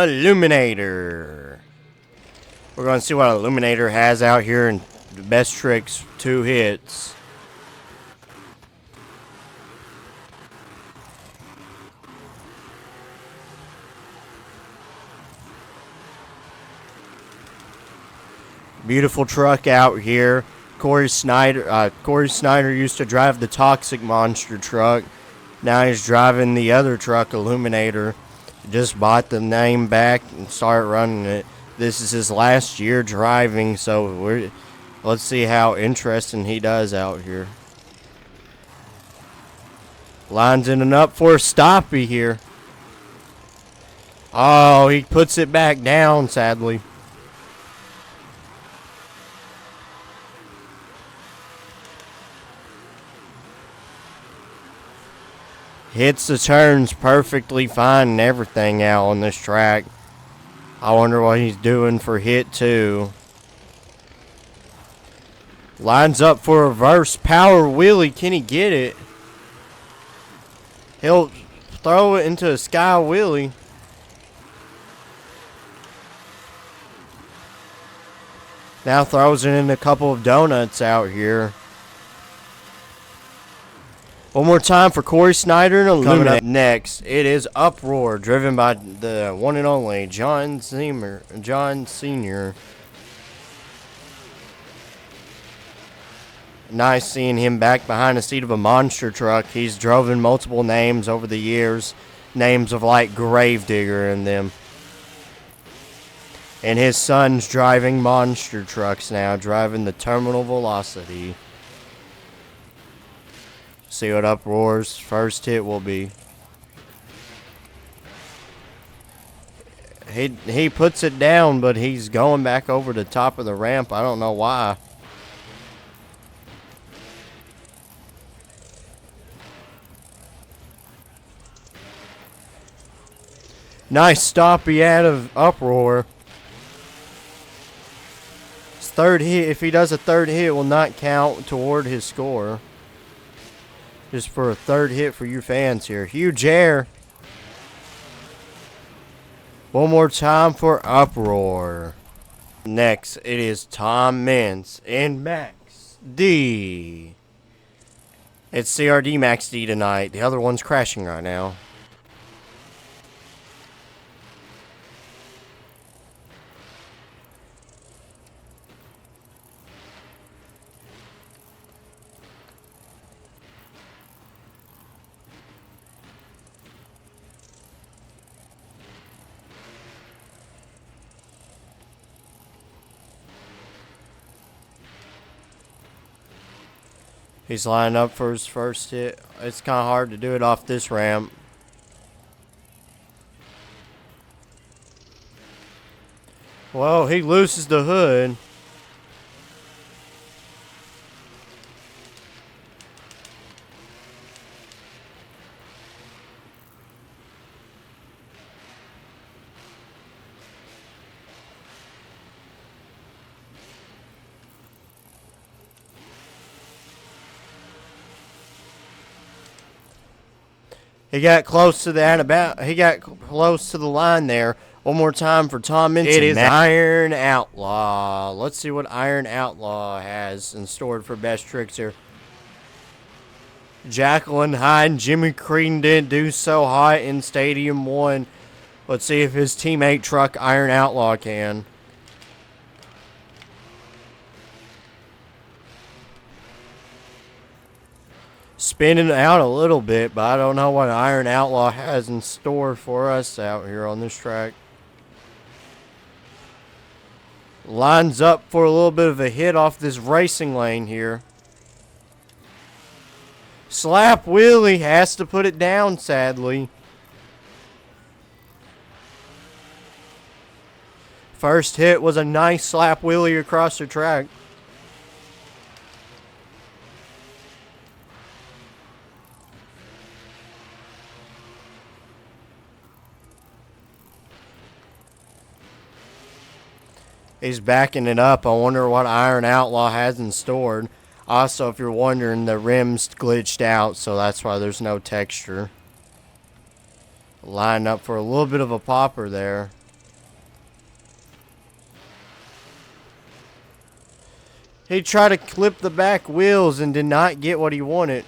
Illuminator. We're going to see what Illuminator has out here in the best tricks, 2 hits. Beautiful truck out here. Corey Snyder used to drive the Toxic Monster truck. Now he's driving the other truck, Illuminator. Just bought the name back and started running it. This is his last year driving, so let's see how interesting he does out here. Lines in and up for a stoppie here. Oh, he puts it back down, sadly. Hits the turns perfectly fine and everything out on this track. I wonder what he's doing for hit 2. Lines up for a reverse power wheelie. Can he get it? He'll throw it into a sky wheelie. Now throws it in a couple of donuts out here. One more time for Corey Snyder and Illuminator. Coming up next, it is Uproar, driven by the one and only John Sr. Nice seeing him back behind the seat of a monster truck. He's driven multiple names over the years. Names of like Gravedigger and them. And his son's driving monster trucks now, driving the Terminal Velocity. See what Uproar's first hit will be. He puts it down, but he's going back over the top of the ramp. I don't know why. Nice stoppie out of Uproar. His third hit, if he does a third hit, it will not count toward his score. Just for a third hit for you fans here. Huge air. One more time for Uproar. Next, it is Tom Meents and Max D. It's CRD Max D tonight. The other one's crashing right now. He's lining up for his first hit. It's kind of hard to do it off this ramp. Well, he looses the hood. He got close to the line there. One more time for Tom Meents. It is Iron Outlaw. Let's see what Iron Outlaw has in store for best tricks here. Jacqueline Hyde and Jimmy Creedon didn't do so hot in Stadium 1. Let's see if his teammate truck Iron Outlaw can. Spinning out a little bit, but I don't know what Iron Outlaw has in store for us out here on this track. Lines up for a little bit of a hit off this racing lane here. Slap wheelie, has to put it down, sadly. First hit was a nice slap wheelie across the track. He's backing it up. I wonder what Iron Outlaw has in store. Also, if you're wondering, the rims glitched out, so that's why there's no texture. Line up for a little bit of a popper there. He tried to clip the back wheels and did not get what he wanted.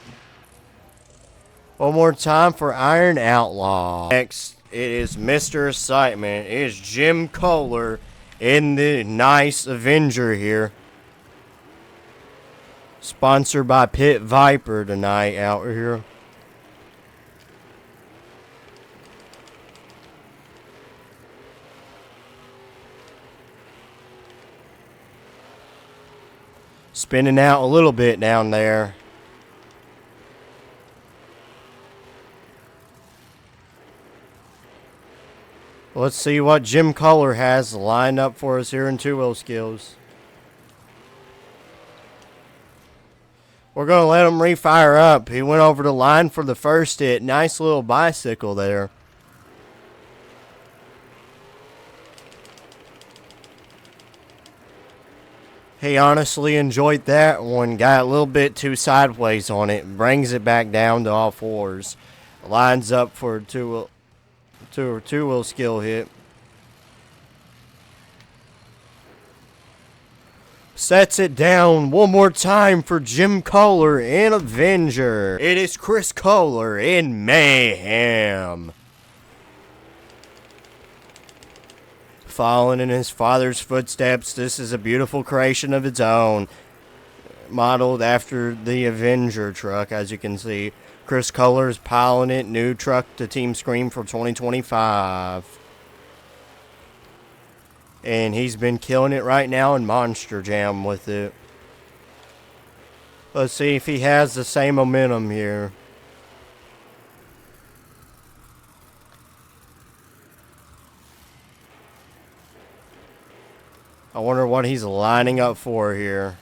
One more time for Iron Outlaw. Next, it is Mr. Excitement. It is Jim Kohler in the nice Avenger here. Sponsored by Pit Viper tonight out here. Spinning out a little bit down there. Let's see what Jim Kohler has lined up for us here in Two Wheel Skills. We're going to let him refire up. He went over the line for the first hit. Nice little bicycle there. He honestly enjoyed that one. Got a little bit too sideways on it. Brings it back down to all fours. Lines up for a two wheel skill hit. Sets it down one more time for Jim Kohler in Avenger. It is Chris Kohler in Mayhem. Following in his father's footsteps, this is a beautiful creation of its own. Modeled after the Avenger truck, as you can see. Chris Kohler is piling it. New truck to Team Scream for 2025. And he's been killing it right now in Monster Jam with it. Let's see if he has the same momentum here. I wonder what he's lining up for here.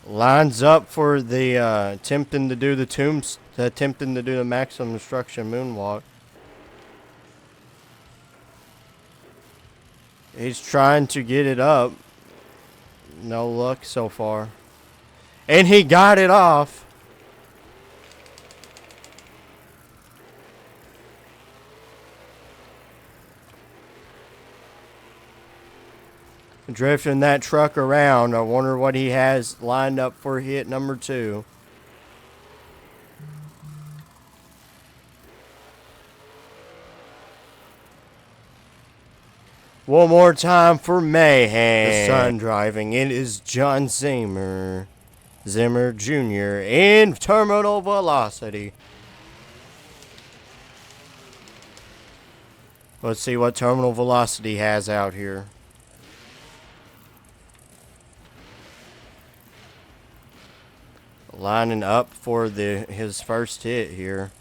Lines up for the attempting to do the maximum destruction moonwalk. He's trying to get it up. No luck so far. And he got it off. Drifting that truck around. I wonder what he has lined up for hit number 2. One more time for Mayhem. The sun driving. It is John Zimmer Jr. in Terminal Velocity. Let's see what Terminal Velocity has out here. Lining up for his first hit here.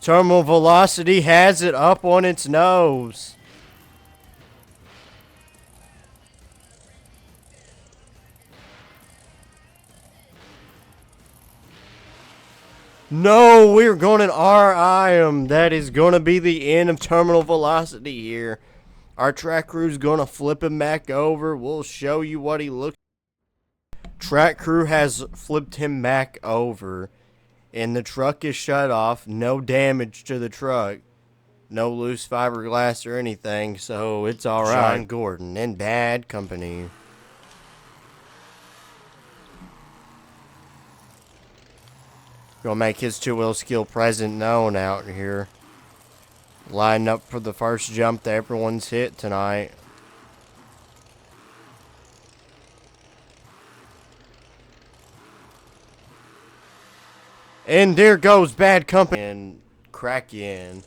Terminal Velocity has it up on its nose. No, we're going to RI him. That is going to be the end of Terminal Velocity here. Our track crew's going to flip him back over. We'll show you what he looks like. Track crew has flipped him back over. And the truck is shut off. No damage to the truck. No loose fiberglass or anything. So it's alright. John Gordon in bad company. Gonna make his two-wheel skill present known out here. Lining up for the first jump that everyone's hit tonight. And there goes bad company. And Kraken.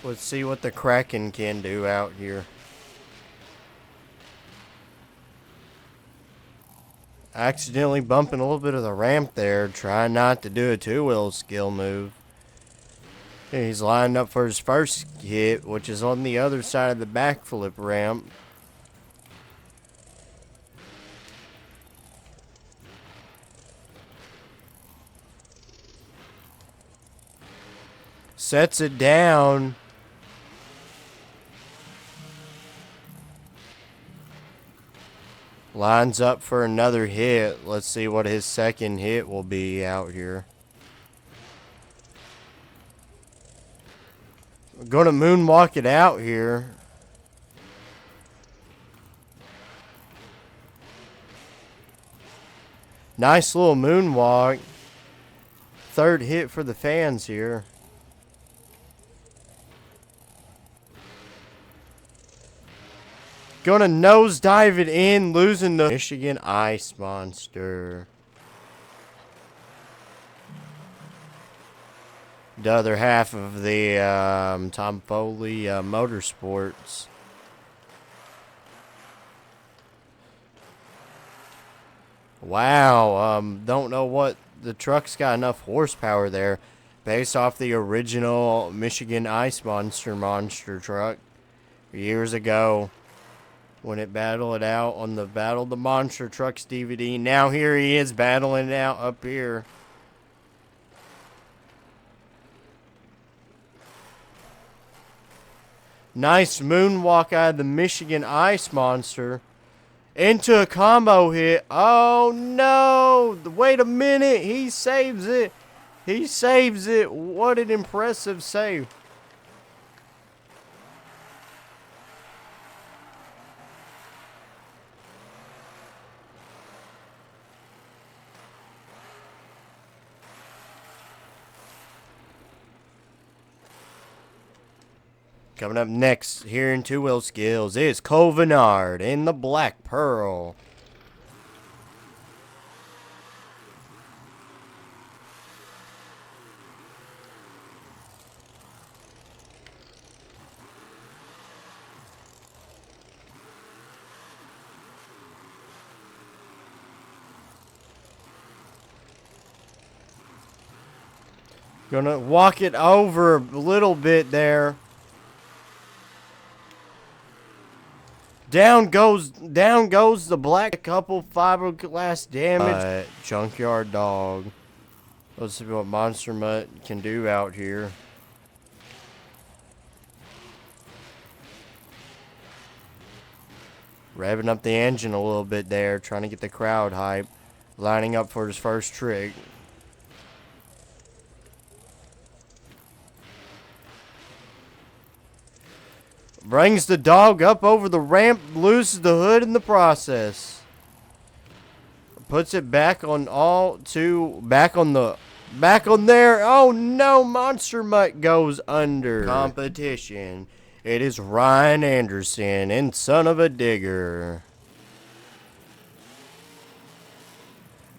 Let's see what the Kraken can do out here. Accidentally bumping a little bit of the ramp there. Trying not to do a two-wheel skill move. He's lined up for his first hit, which is on the other side of the backflip ramp. Sets it down. Lines up for another hit. Let's see what his second hit will be out here. We're gonna moonwalk it out here. Nice little moonwalk. Third hit for the fans here. Gonna nosedive it in, losing the Michigan Ice Monster. The other half of the Tom Foley Motorsports. Wow, don't know what the truck's got enough horsepower there, based off the original Michigan Ice Monster truck years ago when it battled it out on the Battle of the Monster Trucks DVD. Now here he is battling it out up here. Nice moonwalk out of the Michigan Ice Monster. Into a combo hit. Oh no! Wait a minute. He saves it. He saves it. What an impressive save. Coming up next here in Two Wheel Skills is Cole Vennard in the Black Pearl. Gonna walk it over a little bit there. Down goes the black. Couple fiberglass damage. Junkyard Dog. Let's see what Monster Mutt can do out here. Revving up the engine a little bit there, trying to get the crowd hype. Lining up for his first trick. Brings the dog up over the ramp, loses the hood in the process. Puts it back on back on there. Oh no, Monster Mutt goes under. Competition. It is Ryan Anderson and Son of a Digger.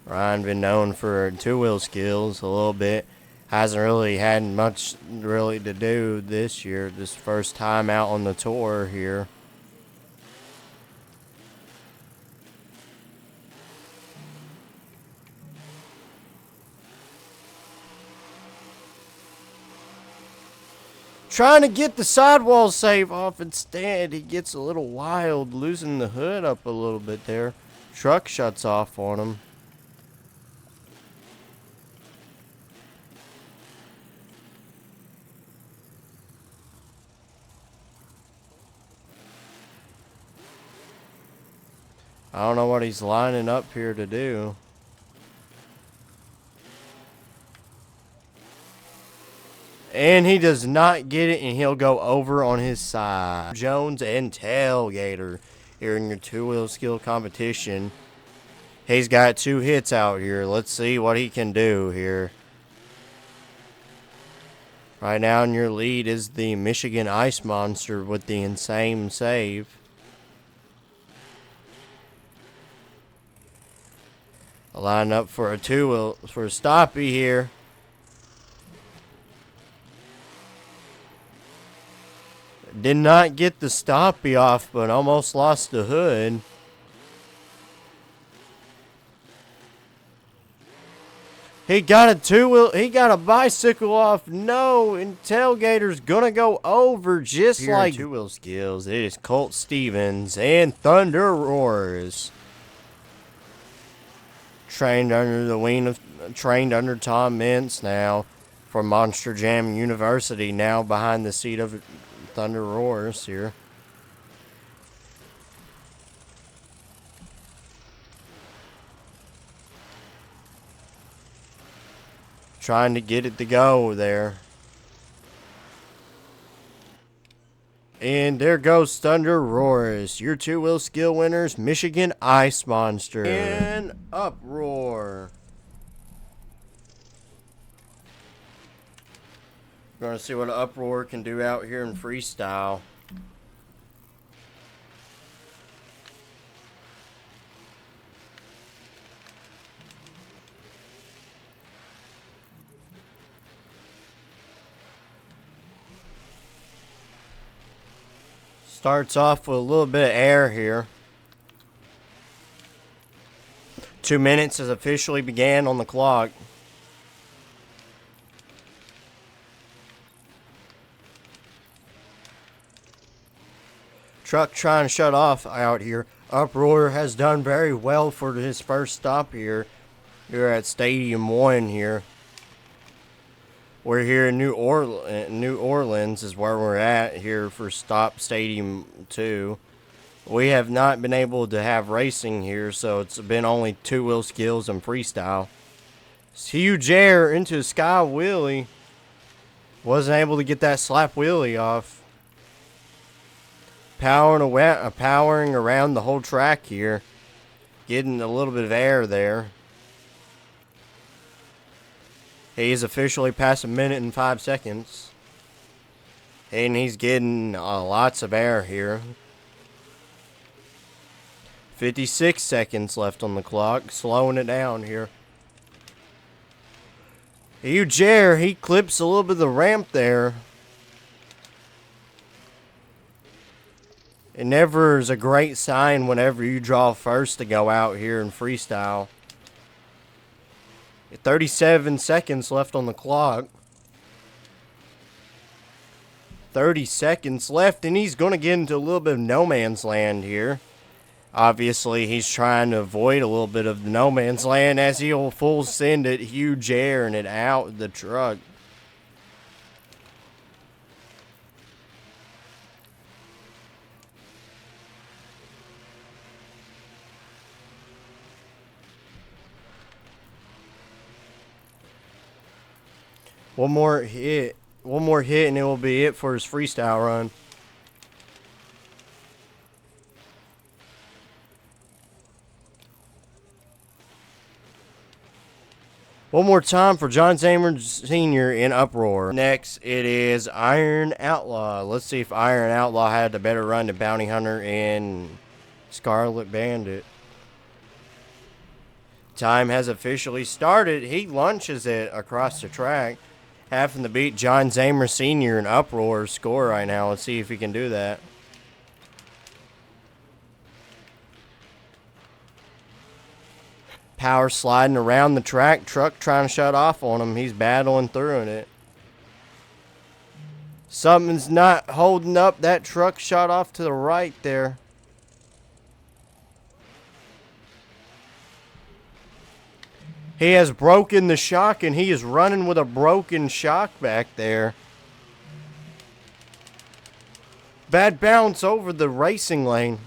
Ryan been known for two-wheel skills a little bit. Hasn't really had much really to do this year. This first time out on the tour here. Trying to get the sidewall save off. Instead, he gets a little wild, losing the hood up a little bit there. Truck shuts off on him. I don't know what he's lining up here to do. And he does not get it, and he'll go over on his side. Jones and Tailgater here in your two-wheel skill competition. He's got 2 hits out here. Let's see what he can do here. Right now in your lead is the Michigan Ice Monster with the insane save. Line up for a two-wheel, for a stoppie here. Did not get the stoppie off, but almost lost the hood. He got a two-wheel, he got a bicycle off. No, and Tailgater's gonna go over just here like two-wheel skills. It is Colt Stevens and Thunder Roars. Trained under Tom Mintz now from Monster Jam University, now behind the seat of Thunder Roars here. trying to get it to go there. And there goes Thunder Roars, your two-wheel skill winners, Michigan Ice Monster. And Uproar. We're going to see what Uproar can do out here in freestyle. Starts off with a little bit of air here. 2 minutes has officially began on the clock. Truck trying to shut off out here. Uproar has done very well for his first stop here. Here at Stadium 1 here. We're here in New Orleans is where we're at here for Stop Stadium 2. We have not been able to have racing here, so it's been only two-wheel skills and freestyle. It's huge air into a sky wheelie. Wasn't able to get that slap wheelie off. Powering around the whole track here. Getting a little bit of air there. He's officially past a minute and 5 seconds. And he's getting lots of air here. 56 seconds left on the clock. Slowing it down here. Huge air. He clips a little bit of the ramp there. It never is a great sign whenever you draw first to go out here in freestyle. 37 seconds left on the clock. 30 seconds left, and he's going to get into a little bit of no man's land here. Obviously, he's trying to avoid a little bit of the no man's land as he'll full send it, huge air, and it out the truck. One more hit, and it will be it for his freestyle run. One more time for John Zamer Sr. in Uproar. Next, it is Iron Outlaw. Let's see if Iron Outlaw had a better run than Bounty Hunter and Scarlet Bandit. Time has officially started. He launches it across the track. Having to beat John Zamer Sr. in Uproar score right now. Let's see if he can do that. Power sliding around the track. Truck trying to shut off on him. He's battling through it. Something's not holding up. That truck shot off to the right there. He has broken the shock, and he is running with a broken shock back there. Bad bounce over the racing lane.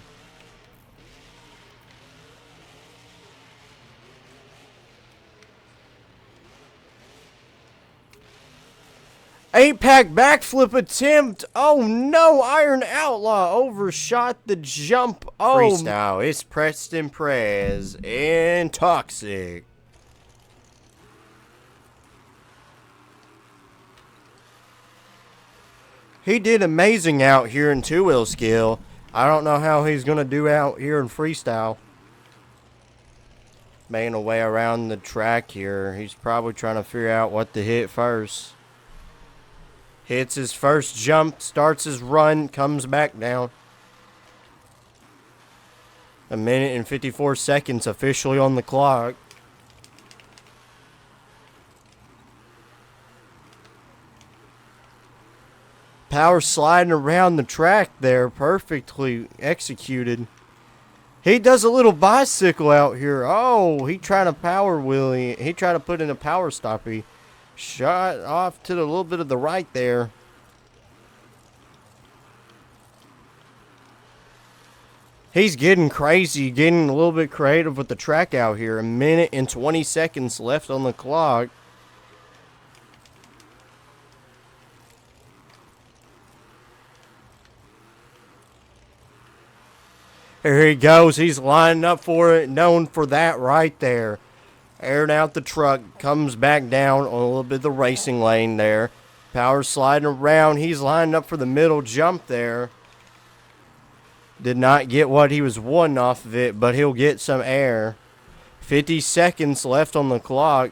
Eight-pack backflip attempt. Oh no, Iron Outlaw overshot the jump. Oh, freestyle. It's Preston Prez and Toxic. He did amazing out here in two-wheel skill. I don't know how he's going to do out here in freestyle. Making a way around the track here. He's probably trying to figure out what to hit first. Hits his first jump, starts his run, comes back down. A minute and 54 seconds officially on the clock. Power sliding around the track there, perfectly executed. He does a little bicycle out here. Oh, he trying to power wheelie. He tried to put in a power stoppie. Shot off to the little bit of the right there. He's getting crazy, getting a little bit creative with the track out here. A minute and 20 seconds left on the clock. Here he goes. He's lining up for it. Known for that right there. Aired out the truck. Comes back down on a little bit of the racing lane there. Power sliding around. He's lining up for the middle jump there. Did not get what he was wanting off of it, but he'll get some air. 50 seconds left on the clock.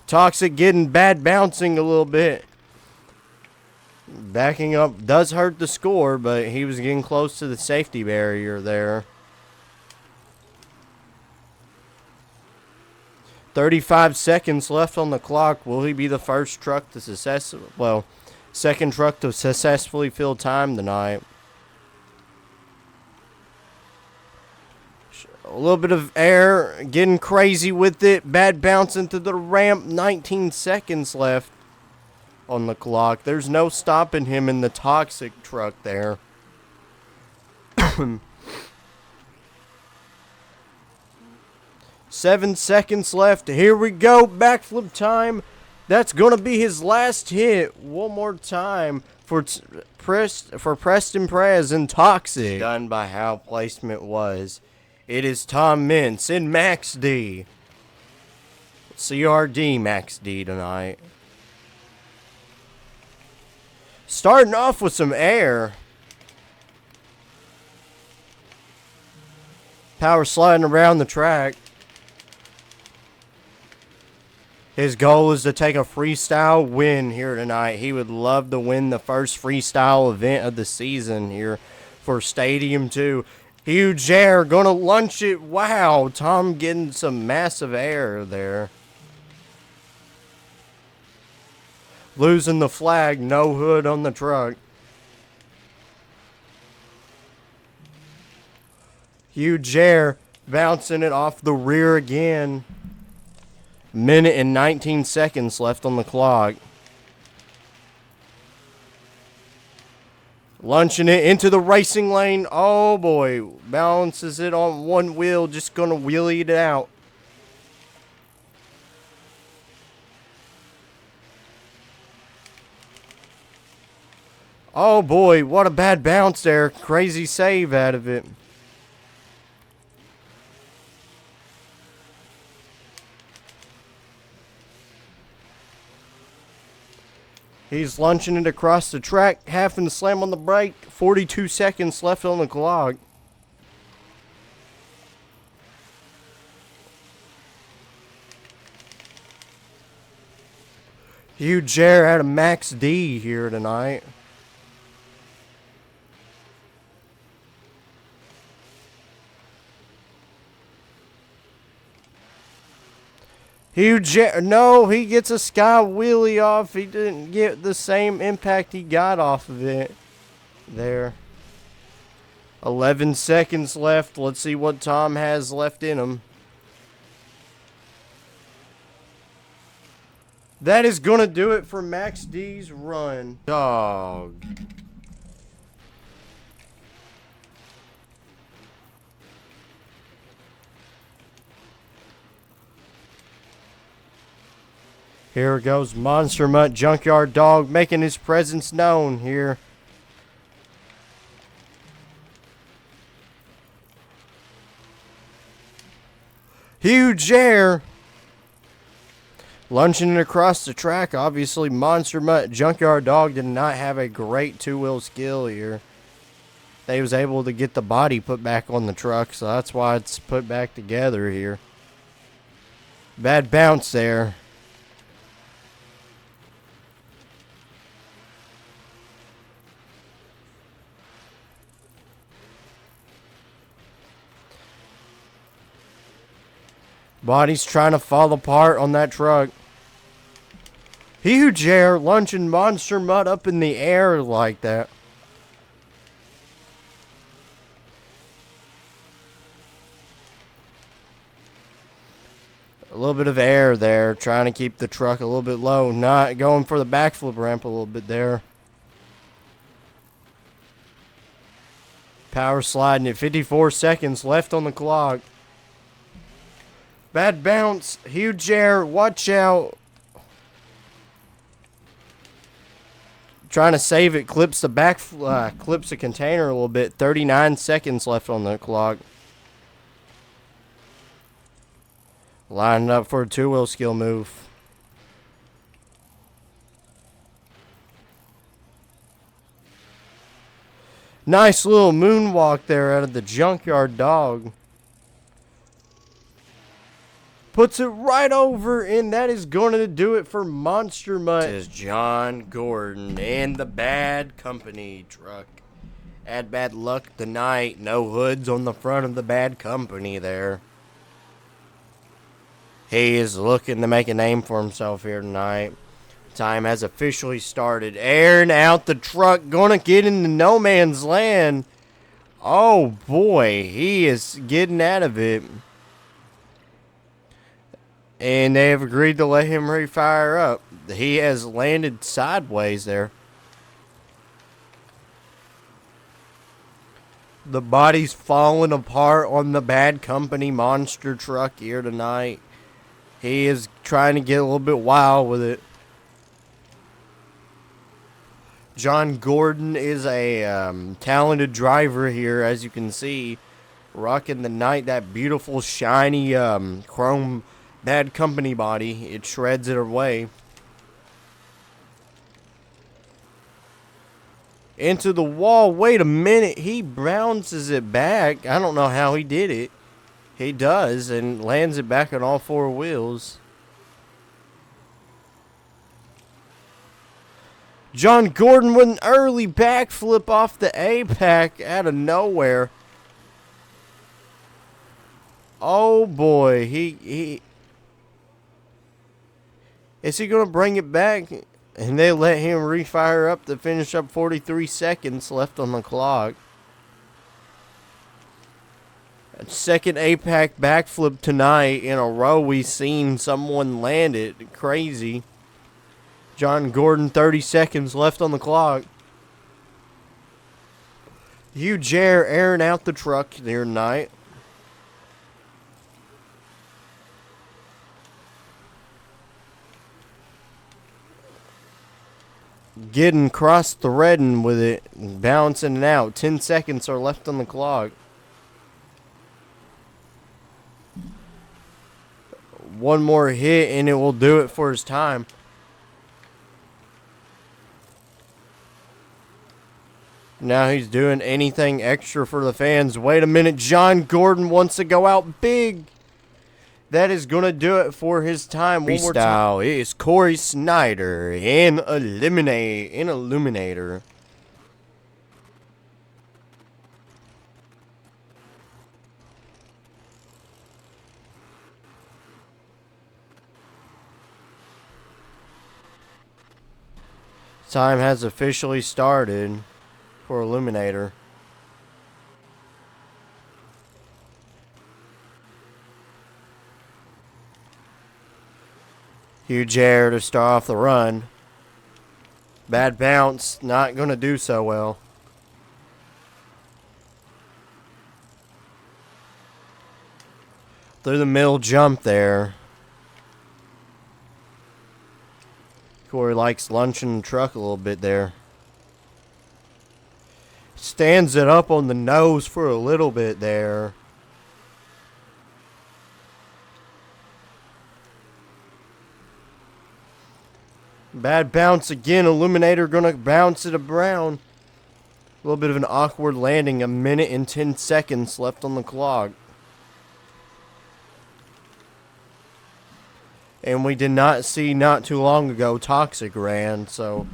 Toxic getting bad bouncing a little bit. Backing up does hurt the score, but he was getting close to the safety barrier there. 35 seconds left on the clock. Will he be the first truck to second truck to successfully fill time tonight? A little bit of air, getting crazy with it. Bad bounce into the ramp. 19 seconds left on the clock. There's no stopping him in the Toxic truck there. 7 seconds left. Here we go. Backflip time. That's going to be his last hit. One more time for Preston Perez and Toxic. Done by how placement was. It is Tom Meents and Max D. CRD Max D tonight. Starting off with some air. Power sliding around the track. His goal is to take a freestyle win here tonight. He would love to win the first freestyle event of the season here for Stadium 2. Huge air, gonna lunch it. Wow, Tom getting some massive air there. Losing the flag, no hood on the truck. Huge air, bouncing it off the rear again. Minute and 19 seconds left on the clock. Launching it into the racing lane. Oh boy. Balances it on one wheel. Just going to wheelie it out. Oh boy. What a bad bounce there. Crazy save out of it. He's launching it across the track, having to slam on the brake. 42 seconds left on the clock. Huge air out of Max D here tonight. Huge air. No, he gets a sky wheelie off. He didn't get the same impact he got off of it there. 11 seconds left. Let's see what Tom has left in him. That is going to do it for Max D's run. Dog. Here goes Monster Mutt Junkyard Dog making his presence known here. Huge air. Launching it across the track. Obviously, Monster Mutt Junkyard Dog did not have a great two-wheel skill here. They was able to get the body put back on the truck, so that's why it's put back together here. Bad bounce there. Body's trying to fall apart on that truck. Huge air, launching Monster Mutt up in the air like that. A little bit of air there, trying to keep the truck a little bit low. Not going for the backflip ramp a little bit there. Power sliding at 54 seconds left on the clock. Bad bounce, huge air, watch out. Trying to save it, clips the container a little bit. 39 seconds left on the clock. Lining up for a two-wheel skill move. Nice little moonwalk there out of the Junkyard Dog. Puts it right over, and that is going to do it for Monster Mutt. This is John Gordon and the Bad Company truck. Had bad luck tonight. No hoods on the front of the Bad Company there. He is looking to make a name for himself here tonight. Time has officially started. Airing out the truck. Gonna get into no man's land. Oh boy, he is getting out of it. And they have agreed to let him refire up. He has landed sideways there. The body's falling apart on the Bad Company monster truck here tonight. He is trying to get a little bit wild with it. John Gordon is a talented driver here, as you can see. Rocking the night, that beautiful, shiny chrome Bad Company body. It shreds it away. Into the wall. Wait a minute. He bounces it back. I don't know how he did it. He does, and lands it back on all four wheels. John Gordon with an early backflip off the APAC out of nowhere. Oh boy, is he going to bring it back? And they let him refire up to finish up. 43 seconds left on the clock. Second APAC backflip tonight in a row. We've seen someone land it. Crazy. John Gordon, 30 seconds left on the clock. Hugh Jair airing out the truck there tonight. Getting cross-threading with it, bouncing it out. 10 seconds are left on the clock. One more hit and it will do it for his time. Now he's doing anything extra for the fans. Wait a minute. John Gordon wants to go out big. That is going to do it for his time. One more time. Is Corey Snyder in Illuminator. Time has officially started for Illuminator. Hugh Jair to start off the run. Bad bounce, not going to do so well. Through the middle jump there. Corey likes lunching the truck a little bit there. Stands it up on the nose for a little bit there. Bad bounce again. Illuminator gonna bounce it around. A little bit of an awkward landing. 1 minute and 10 seconds left on the clock. And we did not see not too long ago Toxic ran, so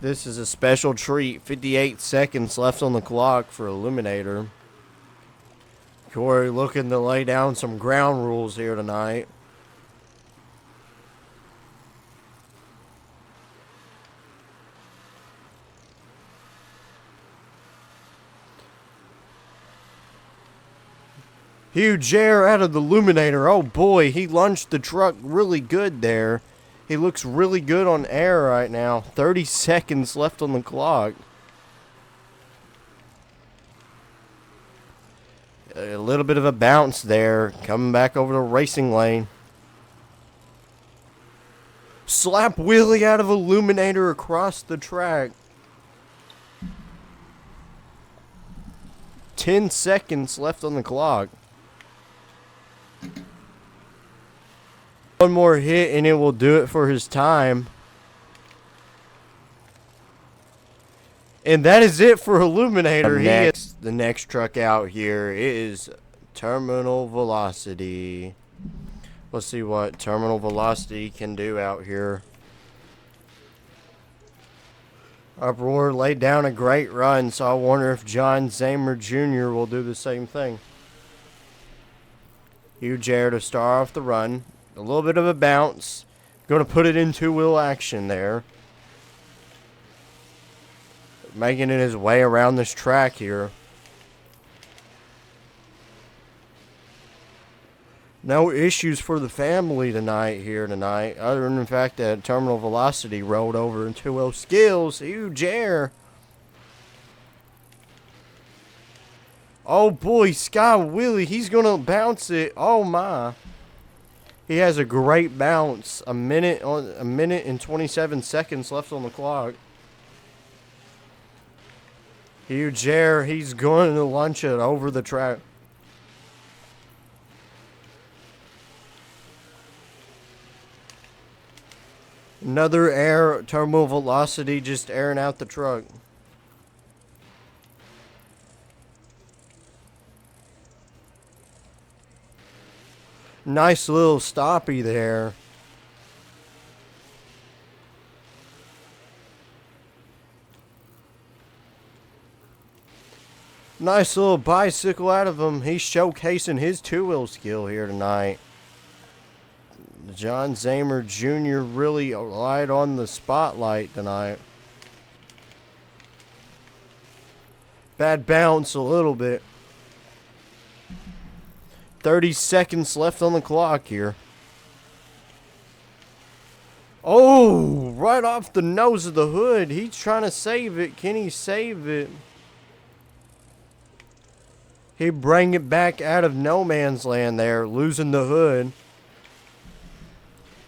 this is a special treat. 58 seconds left on the clock for Illuminator. Corey looking to lay down some ground rules here tonight. Hugh Jair out of the Illuminator. Oh boy, he launched the truck really good there. He looks really good on air right now. 30 seconds left on the clock. A little bit of a bounce there. Coming back over the racing lane. Slap wheelie out of Illuminator across the track. 10 seconds left on the clock. One more hit and it will do it for his time. And that is it for Illuminator. The next truck out here is Terminal Velocity. Let's see what Terminal Velocity can do out here. Uproar laid down a great run, so I wonder if John Zamer Jr. will do the same thing. Huge air to start off the run. A little bit of a bounce. Going to put it in two-wheel action there. Making it his way around this track here. No issues for the family tonight, other than the fact that Terminal Velocity rolled over in 2-0 skills. Huge air. Oh boy, Sky Willie, he's going to bounce it. Oh my. He has a great bounce. A minute and 27 seconds left on the clock. Huge air. He's going to launch it over the track. Another air. Terminal Velocity just airing out the truck. Nice little stoppy there. Nice little bicycle out of him. He's showcasing his two-wheel skill here tonight. John Zamer Jr. really light on the spotlight tonight. Bad bounce a little bit. 30 seconds left on the clock here. Oh, right off the nose of the hood. He's trying to save it. Can he save it? He bring it back out of no man's land there, losing the hood.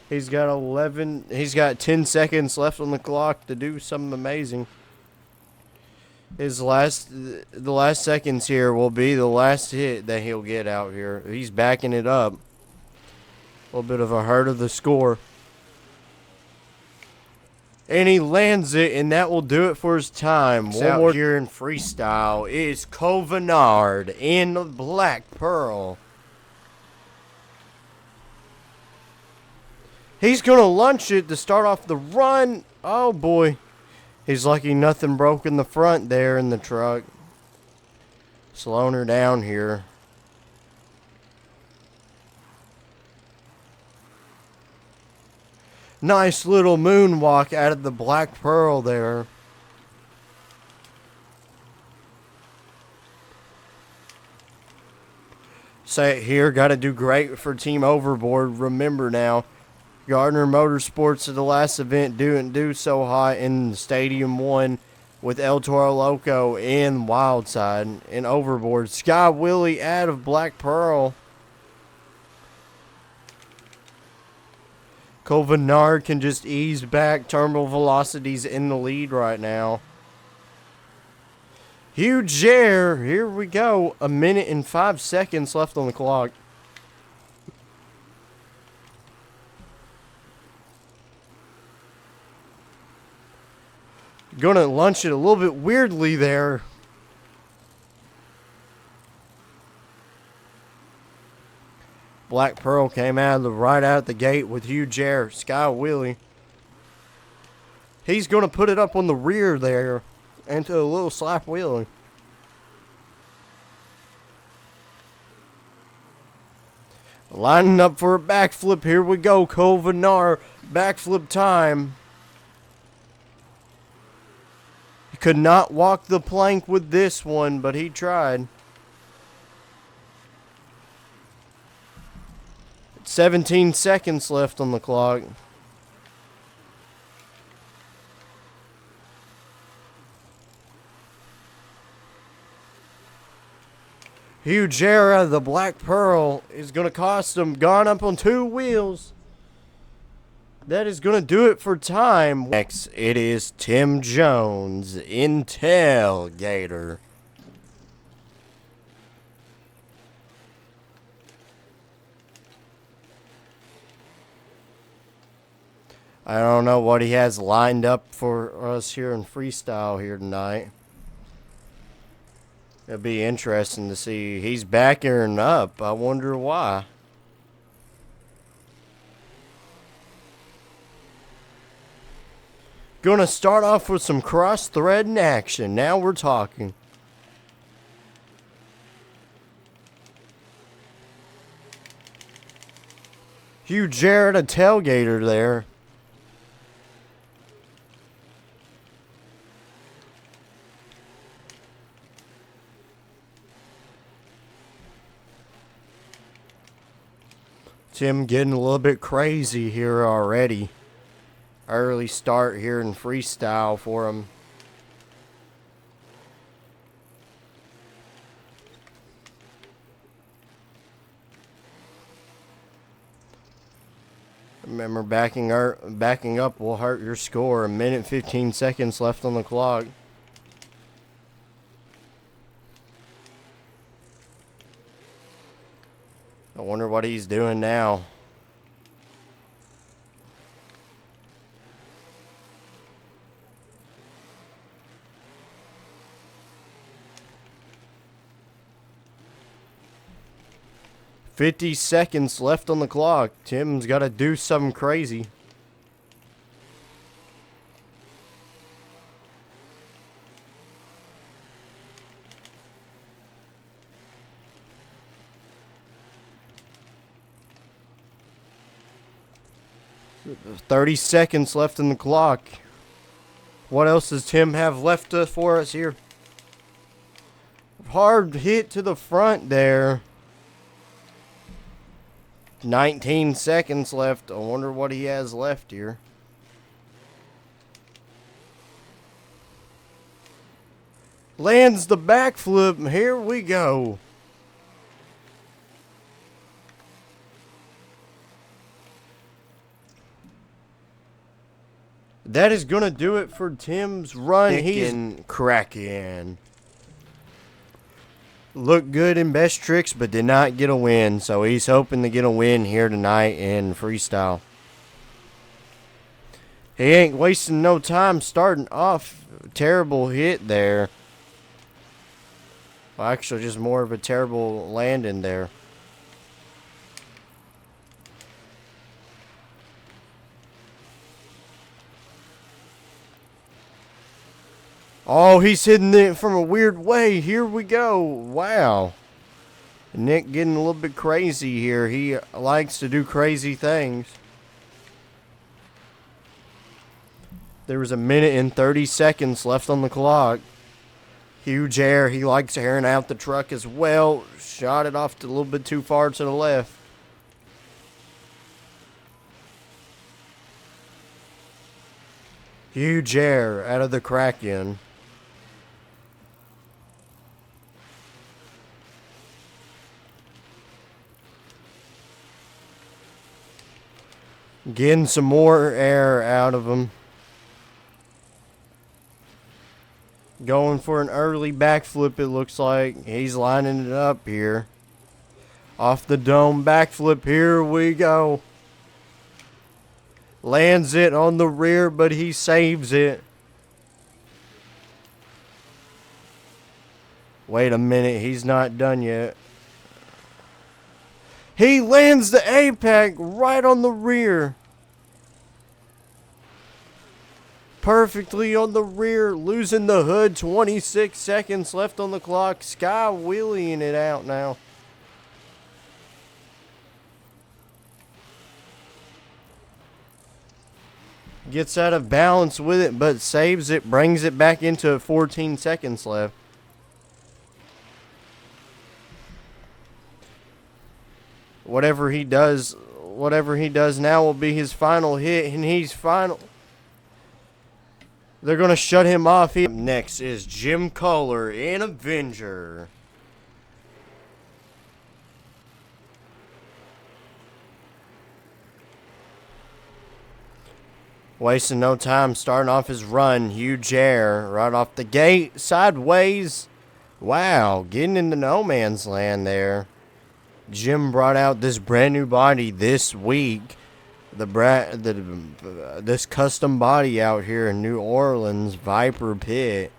He's got 10 seconds left on the clock to do something amazing. The last seconds here will be the last hit that he'll get out here. He's backing it up. A little bit of a hurt of the score. And he lands it, and that will do it for his time. One more here in freestyle is Covenard in the Black Pearl. He's going to launch it to start off the run. Oh, boy. He's lucky nothing broke in the front there in the truck. Slowing her down here. Nice little moonwalk out of the Black Pearl there. Say it here, got to do great for Team Overboard. Remember now, Gardner Motorsports at the last event didn't do so hot in Stadium 1 with El Toro Loco and Wildside and Overboard. Sky Willie out of Black Pearl. Covenard can just ease back. Terminal Velocity's in the lead right now. Huge air. Here we go. 1 minute and 5 seconds left on the clock. Gonna launch it a little bit weirdly there. Black Pearl came right out the gate with huge air. Sky Willie. He's gonna put it up on the rear there into a little slap wheelie. Lining up for a backflip. Here we go. Covenard backflip time. He could not walk the plank with this one, but he tried. 17 seconds left on the clock. Huge air out of the Black Pearl is going to cost him. Gone up on 2 wheels. That is going to do it for time. Next, it is Tim Jones in Tailgater. I don't know what he has lined up for us here in freestyle here tonight. It'll be interesting to see. He's backing up. I wonder why. Gonna start off with some cross-threading action. Now we're talking. Hugh Jarrett, a tailgater there. Tim getting a little bit crazy here already. Early start here in freestyle for him. Remember, backing up will hurt your score. 1:15 left on the clock. I wonder what he's doing now. $50 left on the clock. Tim's got to do something crazy. $30 left in the clock. What else does Tim have left for us here? Hard hit to the front there. 19 seconds left. I wonder what he has left here. Lands the backflip. Here we go. That is going to do it for Tim's run. He's cracking. Looked good in best tricks, but did not get a win. So he's hoping to get a win here tonight in freestyle. He ain't wasting no time starting off. Terrible hit there. Well, actually, just more of a terrible landing there. Oh, he's hitting it from a weird way. Here we go. Wow. Nick getting a little bit crazy here. He likes to do crazy things. There was 1:30 left on the clock. Huge air. He likes airing out the truck as well. Shot it off a little bit too far to the left. Huge air out of the Kraken. Getting some more air out of him. Going for an early backflip, it looks like. He's lining it up here. Off the dome backflip, here we go. Lands it on the rear, but he saves it. Wait a minute, he's not done yet. He lands the APAC right on the rear. Perfectly on the rear, losing the hood. 26 seconds left on the clock. Sky wheeling it out now. Gets out of balance with it, but saves it, brings it back into 14 seconds left. Whatever he does now will be his final hit, and he's final. They're going to shut him off. Next is Jim Kohler in Avenger. Wasting no time, starting off his run. Huge air right off the gate, sideways. Wow, getting into no man's land there. Jim brought out this brand new body this week. This custom body out here in New Orleans, Viper Pit,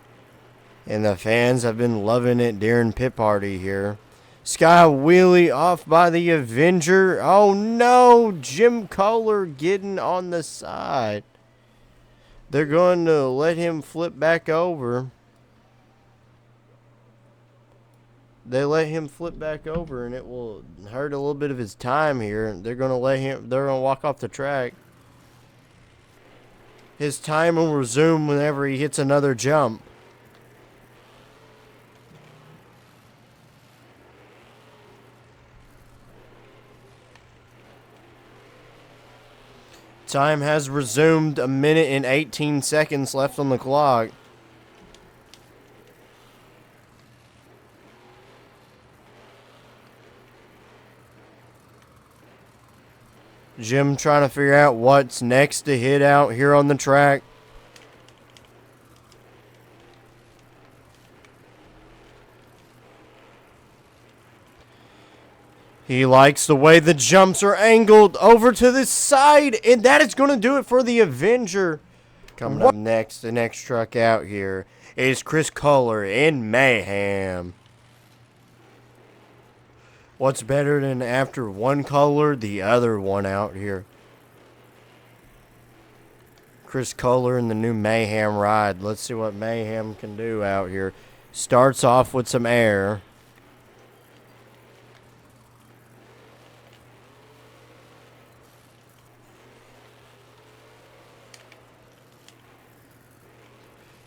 and the fans have been loving it during pit party here. Sky wheelie off by the Avenger. Oh no, Jim Kohler getting on the side. They're going to let him flip back over. They let him flip back over, and it will hurt a little bit of his time here. They're going to let him, they're going to walk off the track. His time will resume whenever he hits another jump. Time has resumed. 1 minute and 18 seconds left on the clock. Jim trying to figure out what's next to hit out here on the track. He likes the way the jumps are angled over to the side, and that is going to do it for the Avenger. Coming up next, the next truck out here is Chris Kohler in Mayhem. What's better than after one Kohler, the other one out here? Chris Kohler in the new Mayhem ride. Let's see what Mayhem can do out here. Starts off with some air.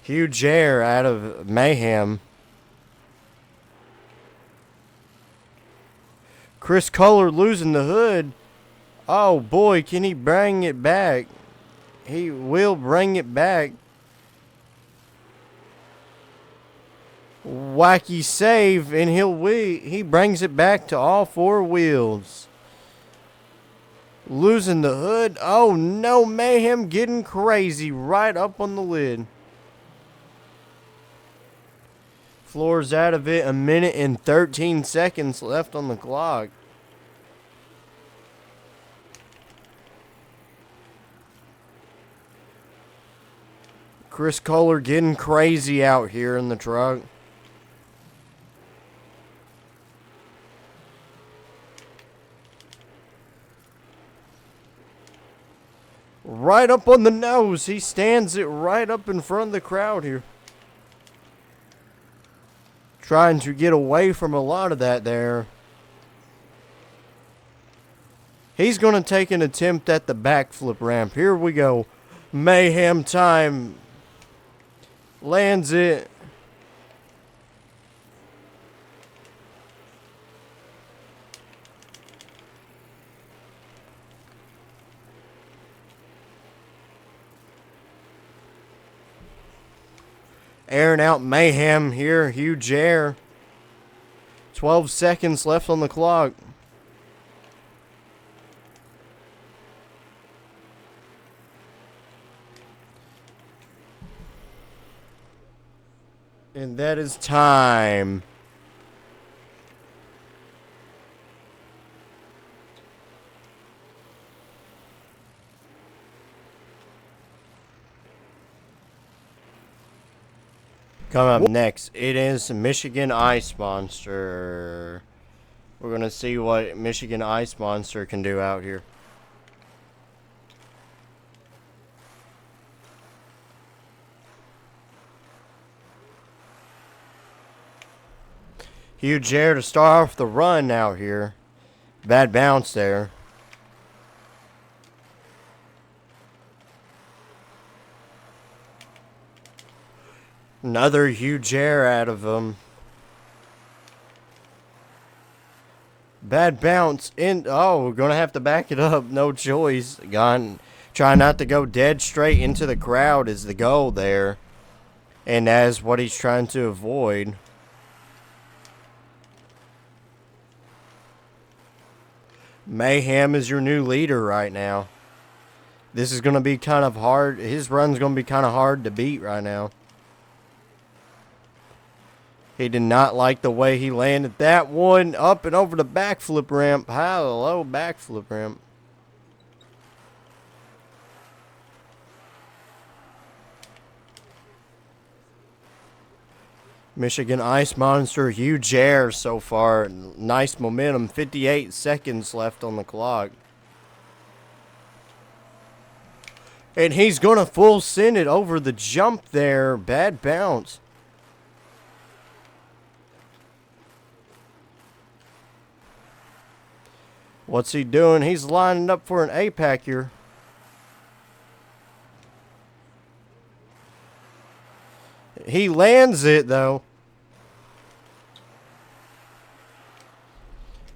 Huge air out of Mayhem. Chris Kohler losing the hood. Oh boy, can he bring it back? He will bring it back. Wacky save, and he brings it back to all four wheels. Losing the hood. Oh no, Mayhem getting crazy right up on the lid. Floor's out of it. 1 minute and 13 seconds left on the clock. Chris Kohler getting crazy out here in the truck. Right up on the nose. He stands it right up in front of the crowd here. Trying to get away from a lot of that there. He's going to take an attempt at the backflip ramp. Here we go. Mayhem time. Lands it. Airing out Mayhem here. Huge air. 12 seconds left on the clock. And that is time. Coming up next, it is Michigan Ice Monster. We're going to see what Michigan Ice Monster can do out here. Huge air to start off the run out here. Bad bounce there. Another huge air out of him. Bad bounce in. Oh, we're going to have to back it up. No choice. Try not to go dead straight into the crowd is the goal there. And that is what he's trying to avoid. Mayhem is your new leader right now. This is going to be kind of hard. His run's going to be kind of hard to beat right now. He did not like the way he landed that one up and over the backflip ramp. Hello, backflip ramp. Michigan Ice Monster, huge air so far. Nice momentum. 58 seconds left on the clock. And he's going to full send it over the jump there. Bad bounce. What's he doing? He's lining up for an APAC here. He lands it, though.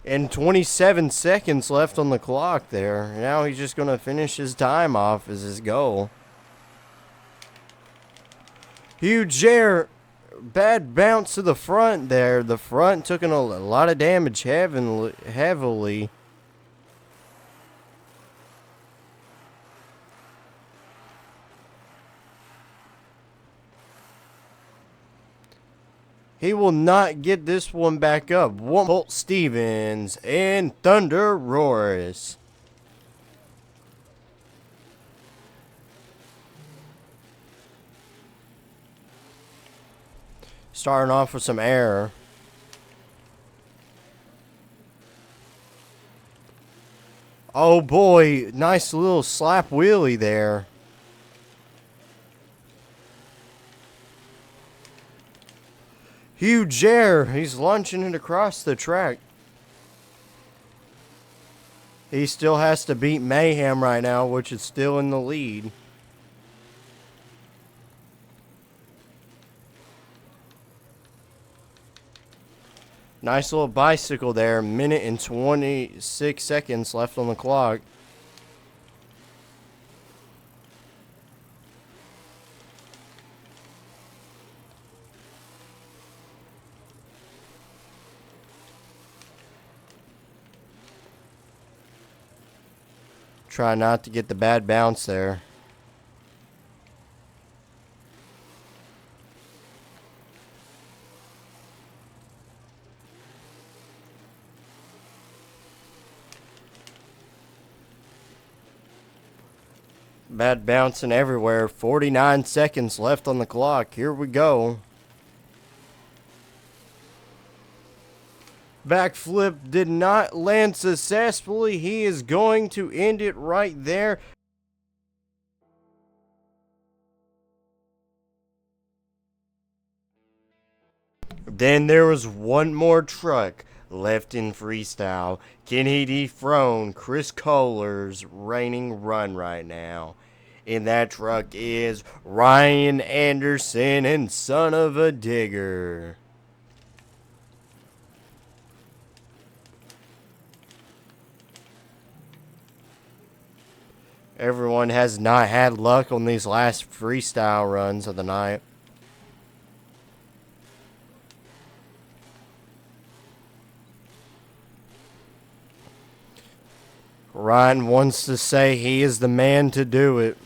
And 27 seconds left on the clock there. Now he's just going to finish his time off as his goal. Huge air. Bad bounce to the front there. The front took a lot of damage heavily. He will not get this one back up. Colt Stevens and Thunder Roars. Starting off with some air. Oh boy, nice little slap wheelie there. Huge air. He's launching it across the track. He still has to beat Mayhem right now, which is still in the lead. Nice little bicycle there. Minute and 26 seconds left on the clock. Try not to get the bad bounce there. Bad bouncing everywhere. 49 seconds left on the clock. Here we go. Backflip did not land successfully. He is going to end it right there. Then there was one more truck left in freestyle. Kenny dethrone Chris Kohler's reigning run right now. And that truck is Ryan Anderson and Son of a Digger. Everyone has not had luck on these last freestyle runs of the night. Ryan wants to say he is the man to do it.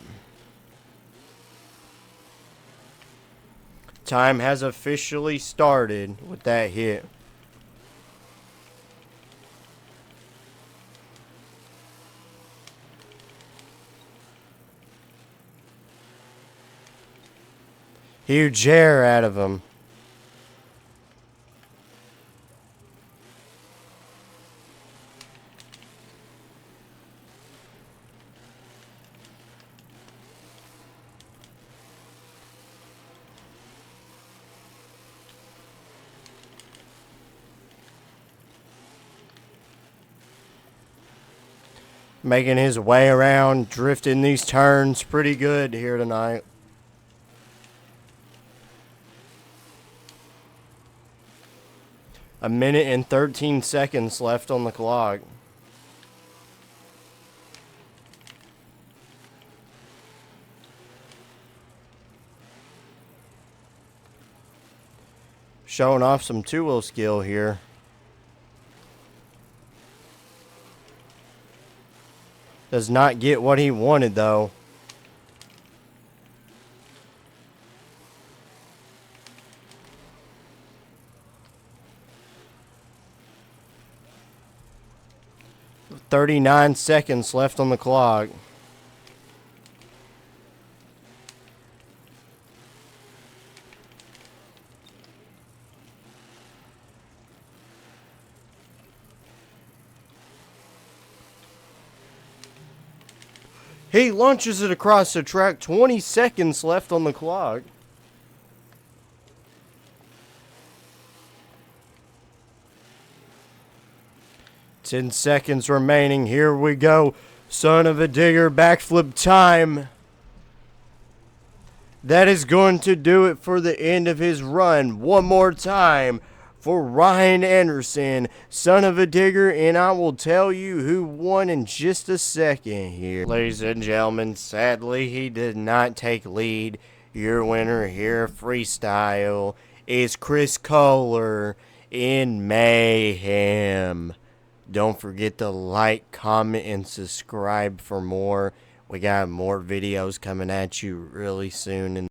Time has officially started with that hit. Huge air out of him. Making his way around, drifting these turns pretty good here tonight. A minute and 13 seconds left on the clock. Showing off some two-wheel skill here. Does not get what he wanted though. "39 seconds left on the clock. He launches it across the track. 20 seconds left on the clock. Ten seconds remaining. Here we go. Son of a digger backflip time. That is going to do it for the end of his run. One more time for Ryan Anderson, son of a digger, and I will tell you who won in just a second here. Ladies and gentlemen, sadly he did not take lead. Your winner here, freestyle, is Chris Kohler in Mayhem. Don't forget to like, comment, and subscribe for more. We got more videos coming at you really soon.